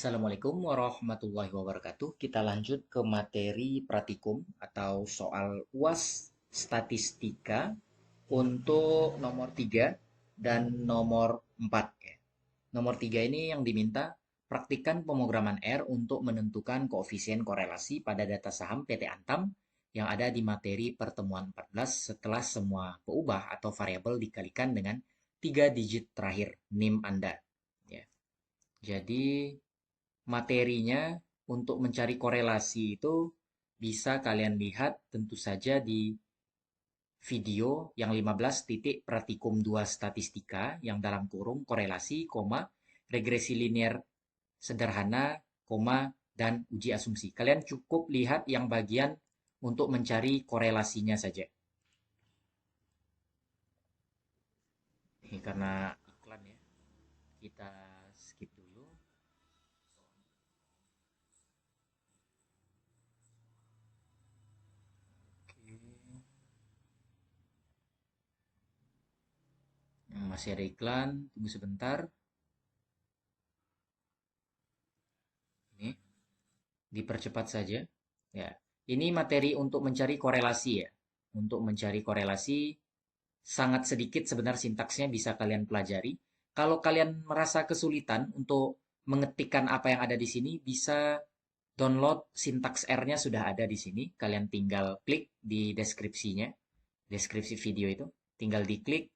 Assalamualaikum warahmatullahi wabarakatuh. Kita lanjut ke materi praktikum atau soal UAS statistika untuk nomor 3 dan nomor 4 ya. Nomor 3 ini yang diminta praktikkan pemrograman R untuk menentukan koefisien korelasi pada data saham PT Antam yang ada di materi pertemuan 14 setelah semua peubah atau variabel dikalikan dengan 3 digit terakhir NIM Anda. Ya. Jadi materinya untuk mencari korelasi itu bisa kalian lihat tentu saja di video yang 15 titik praktikum 2 statistika yang dalam kurung korelasi, regresi linear sederhana, dan uji asumsi. Kalian cukup lihat yang bagian untuk mencari korelasinya saja. Ini karena iklan ya, kita skip dulu. Masih ada iklan, tunggu sebentar. Ini dipercepat saja. Ya, ini materi untuk mencari korelasi ya. Untuk mencari korelasi sangat sedikit sebenarnya sintaksnya bisa kalian pelajari. Kalau kalian merasa kesulitan untuk mengetikkan apa yang ada di sini, bisa download sintaks R-nya sudah ada di sini. Kalian tinggal klik di deskripsinya, deskripsi video itu. Tinggal diklik,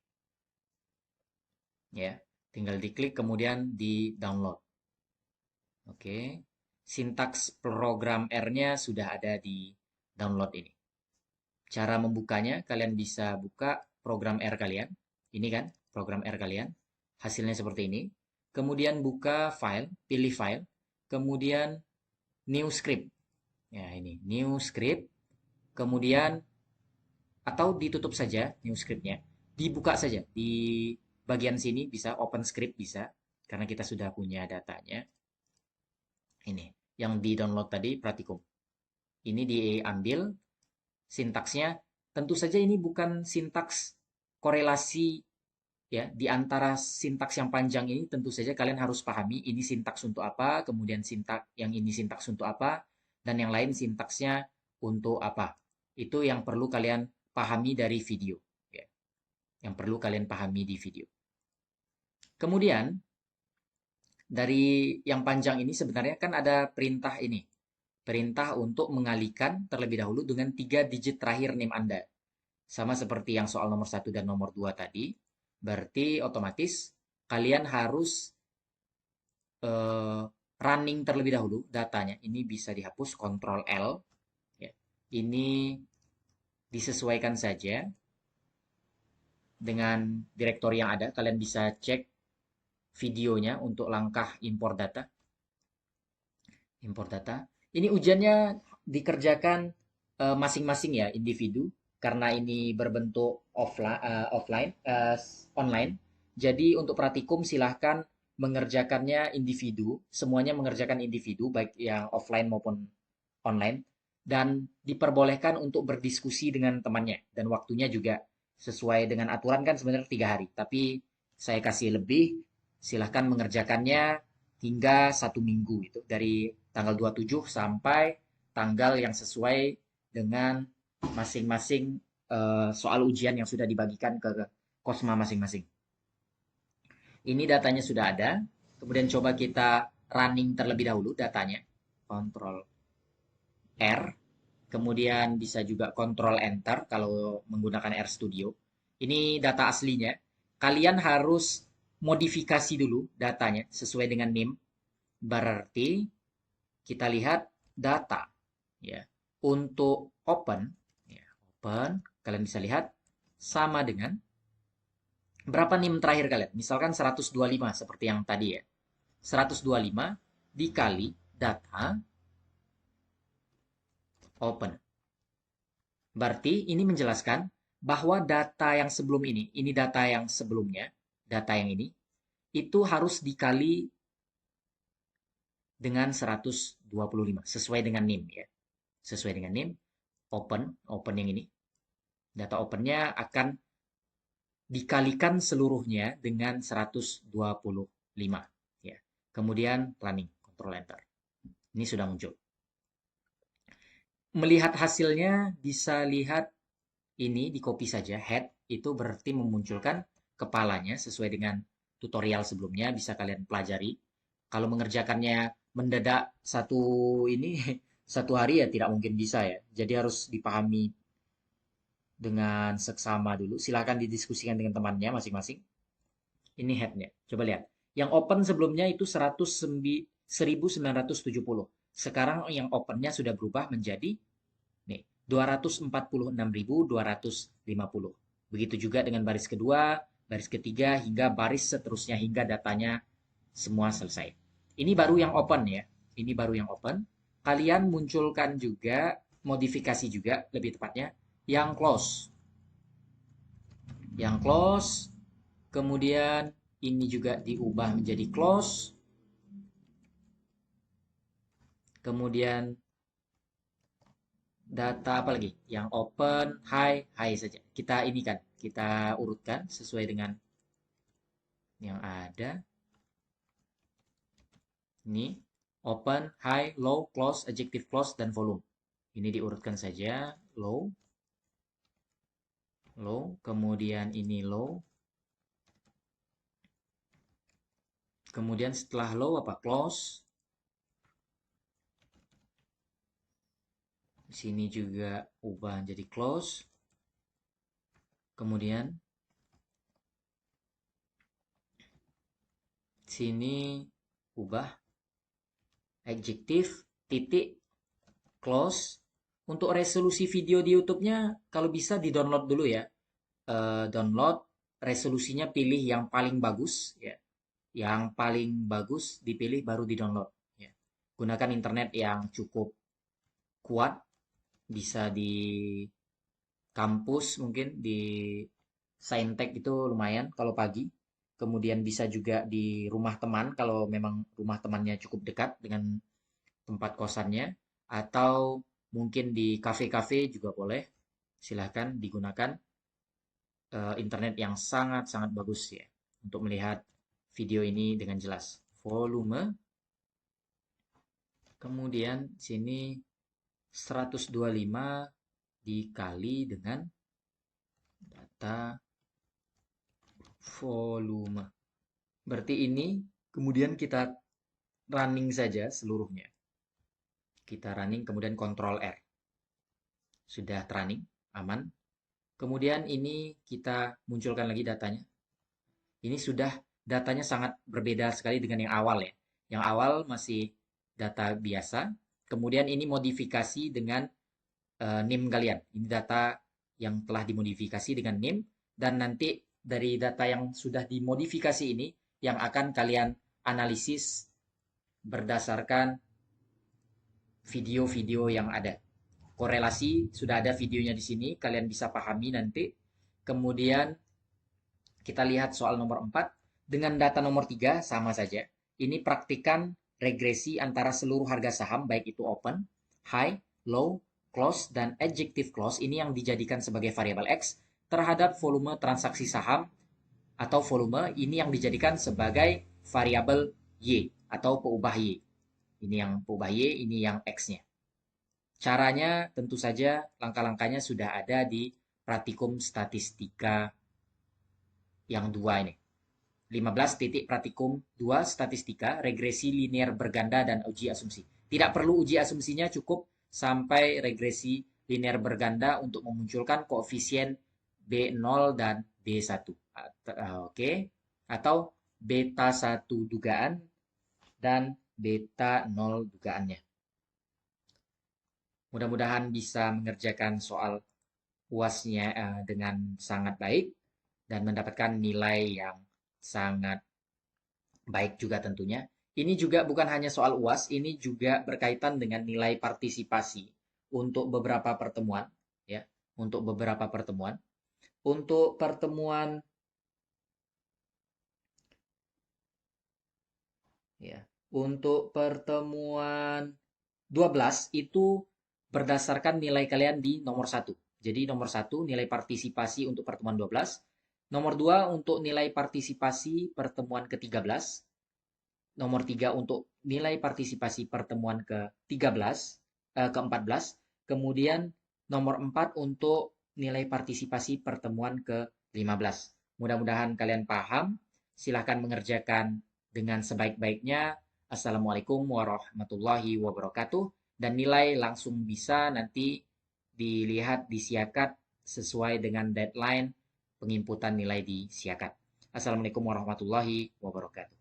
ya. Tinggal diklik kemudian di download. Oke. Sintaks program R-nya sudah ada di download ini. Cara membukanya, kalian bisa buka program R kalian. Ini kan program R kalian. Hasilnya seperti ini. Kemudian buka file, pilih file. Kemudian new script. Ya, ini new script. Kemudian atau ditutup saja new scriptnya. Dibuka saja di bagian sini bisa open script bisa karena kita sudah punya datanya. Ini yang di-download tadi praktikum. Ini diambil sintaksnya. Tentu saja ini bukan sintaks korelasi ya. Di antara sintaks yang panjang ini tentu saja kalian harus pahami ini sintaks untuk apa, kemudian sintaks yang ini sintaks untuk apa, dan yang lain sintaksnya untuk apa. Itu yang perlu kalian pahami dari video ya. Yang perlu kalian pahami di video. Kemudian dari yang panjang ini sebenarnya kan ada perintah ini. Perintah untuk mengalihkan terlebih dahulu dengan 3 digit terakhir NIM Anda. Sama seperti yang soal nomor 1 dan nomor 2 tadi. Berarti otomatis kalian harus running terlebih dahulu datanya. Ini bisa dihapus Ctrl L. Ya. Ini disesuaikan saja dengan direktori yang ada. Kalian bisa cek videonya untuk langkah impor data. Impor data. Ini ujiannya dikerjakan masing-masing ya individu karena ini berbentuk online. Jadi untuk praktikum silahkan mengerjakannya individu, semuanya mengerjakan individu baik yang offline maupun online dan diperbolehkan untuk berdiskusi dengan temannya dan waktunya juga sesuai dengan aturan kan sebenarnya 3 hari, tapi saya kasih lebih, silahkan mengerjakannya hingga 1 minggu itu dari tanggal 27 sampai tanggal yang sesuai dengan masing-masing soal ujian yang sudah dibagikan ke Kosma masing-masing. Ini datanya sudah ada. Kemudian coba kita running terlebih dahulu datanya. Ctrl R. Kemudian bisa juga Ctrl Enter kalau menggunakan RStudio. Ini data aslinya. Kalian harus modifikasi dulu datanya sesuai dengan NIM. Berarti kita lihat data ya. Untuk open ya, open kalian bisa lihat sama dengan berapa NIM terakhir kalian. Misalkan 125 seperti yang tadi ya. 125 dikali data open. Berarti ini menjelaskan bahwa data yang sebelum ini data yang sebelumnya, data yang ini, itu harus dikali dengan 125 sesuai dengan NIM ya. Sesuai dengan NIM open yang ini. Data opennya akan dikalikan seluruhnya dengan 125 ya. Kemudian running Ctrl Enter. Ini sudah muncul. Melihat hasilnya bisa lihat ini di copy saja. Head itu berarti memunculkan kepalanya sesuai dengan tutorial sebelumnya, bisa kalian pelajari. Kalau mengerjakannya mendadak ini satu hari ya tidak mungkin bisa ya. Jadi harus dipahami dengan seksama dulu. Silahkan didiskusikan dengan temannya masing-masing. Ini headnya. Coba lihat. Yang open sebelumnya itu 1970. Sekarang yang opennya sudah berubah menjadi nih 246.250. Begitu juga dengan baris kedua, baris ketiga, hingga baris seterusnya, hingga datanya semua selesai. Ini baru yang open ya. Ini baru yang open. Kalian munculkan juga, modifikasi juga lebih tepatnya, yang close. Yang close, kemudian ini juga diubah menjadi close. Kemudian data apa lagi? Yang open, high saja. Kita ini kan, kita urutkan sesuai dengan yang ada. Ini open, high, low, close, adjective close, dan volume. Ini diurutkan saja, low, kemudian ini low. Kemudian setelah low apa? Close. Di sini juga ubah jadi close. Kemudian sini ubah adjective titik close. Untuk resolusi video di YouTube-nya kalau bisa di-download dulu ya. Download resolusinya, pilih yang paling bagus ya. Yang paling bagus dipilih baru di-download ya. Gunakan internet yang cukup kuat, bisa di kampus mungkin di Saintek itu lumayan kalau pagi. Kemudian bisa juga di rumah teman kalau memang rumah temannya cukup dekat dengan tempat kosannya, atau mungkin di kafe-kafe juga boleh. Silahkan digunakan internet yang sangat-sangat bagus ya untuk melihat video ini dengan jelas. Volume, kemudian sini 125 dikali dengan data volume. Berarti ini kemudian kita running saja seluruhnya. Kita running, kemudian Ctrl R. Sudah running, aman. Kemudian ini kita munculkan lagi datanya. Ini sudah datanya sangat berbeda sekali dengan yang awal ya. Yang awal masih data biasa. Kemudian ini modifikasi dengan NIM kalian. Ini data yang telah dimodifikasi dengan NIM. Dan nanti dari data yang sudah dimodifikasi ini yang akan kalian analisis berdasarkan video-video yang ada. Korelasi sudah ada videonya di sini, kalian bisa pahami nanti. Kemudian kita lihat soal nomor 4. Dengan data nomor 3 sama saja. Ini praktikan regresi antara seluruh harga saham, baik itu open, high, low, close, dan adjective close. Ini yang dijadikan sebagai variabel X terhadap volume transaksi saham atau volume. Ini yang dijadikan sebagai variabel Y atau peubah Y. Ini yang peubah Y, ini yang X-nya. Caranya tentu saja langkah-langkahnya sudah ada di Praktikum Statistika yang 2 ini. 15 titik Praktikum 2 Statistika, regresi linear berganda dan uji asumsi. Tidak perlu uji asumsinya, cukup sampai regresi linear berganda untuk memunculkan koefisien B0 dan B1. Oke. Atau beta 1 dugaan dan beta 0 dugaannya. Mudah-mudahan bisa mengerjakan soal UAS-nya dengan sangat baik dan mendapatkan nilai yang sangat baik juga tentunya. Ini juga bukan hanya soal UAS, ini juga berkaitan dengan nilai partisipasi untuk beberapa pertemuan ya, untuk beberapa pertemuan. Untuk pertemuan ya, untuk pertemuan 12 itu berdasarkan nilai kalian di nomor 1. Jadi nomor 1 nilai partisipasi untuk pertemuan 12. Nomor 2 untuk nilai partisipasi pertemuan ke-13. nomor 3 untuk nilai partisipasi pertemuan ke-14, kemudian nomor 4 untuk nilai partisipasi pertemuan ke-15. Mudah-mudahan kalian paham. Silahkan mengerjakan dengan sebaik-baiknya. Assalamualaikum warahmatullahi wabarakatuh. Dan nilai langsung bisa nanti dilihat di Siakat sesuai dengan deadline penginputan nilai di Siakat. Assalamualaikum warahmatullahi wabarakatuh.